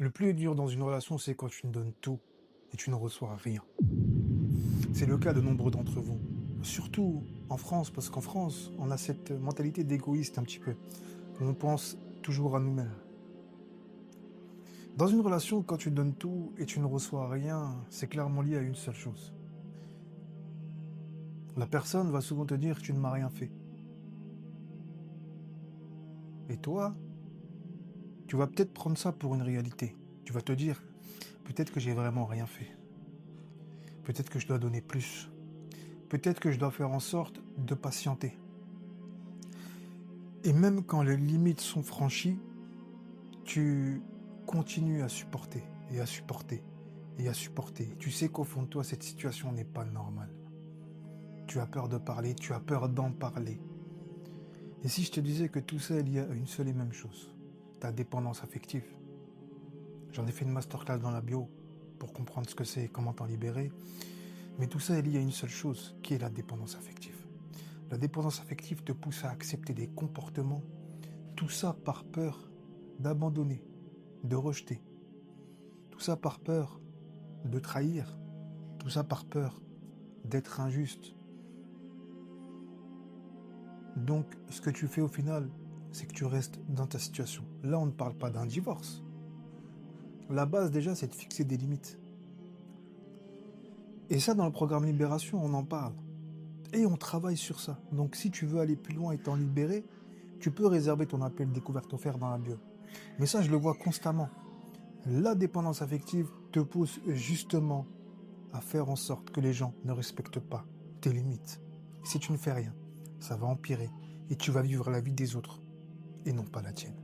Le plus dur dans une relation, c'est quand tu ne donnes tout et tu ne reçois rien. C'est le cas de nombreux d'entre vous. Surtout en France, parce qu'en France, on a cette mentalité d'égoïste un petit peu, où on pense toujours à nous-mêmes. Dans une relation, quand tu donnes tout et tu ne reçois rien, c'est clairement lié à une seule chose. La personne va souvent te dire tu ne m'as rien fait. Et toi, tu vas peut-être prendre ça pour une réalité. Tu vas te dire peut-être que j'ai vraiment rien fait. Peut-être que je dois donner plus. Peut-être que je dois faire en sorte de patienter. Et même quand les limites sont franchies, tu continues à supporter et à supporter et à supporter. Tu sais qu'au fond de toi, cette situation n'est pas normale. Tu as peur de parler, tu as peur d'en parler. Et si je te disais que tout ça est lié à une seule et même chose, ta dépendance affective. J'en ai fait une masterclass dans la bio pour comprendre ce que c'est et comment t'en libérer. Mais tout ça est lié à une seule chose, qui est la dépendance affective. La dépendance affective te pousse à accepter des comportements, tout ça par peur d'abandonner, de rejeter. Tout ça par peur de trahir. Tout ça par peur d'être injuste. Donc, ce que tu fais au final, c'est que tu restes dans ta situation. Là, on ne parle pas d'un divorce. La base, déjà, c'est de fixer des limites. Et ça, dans le programme Libération, on en parle. Et on travaille sur ça. Donc, si tu veux aller plus loin et t'en libérer, tu peux réserver ton appel découverte offert dans la bio. Mais ça, je le vois constamment. La dépendance affective te pousse justement à faire en sorte que les gens ne respectent pas tes limites. Si tu ne fais rien, ça va empirer et tu vas vivre la vie des autres et non pas la tienne.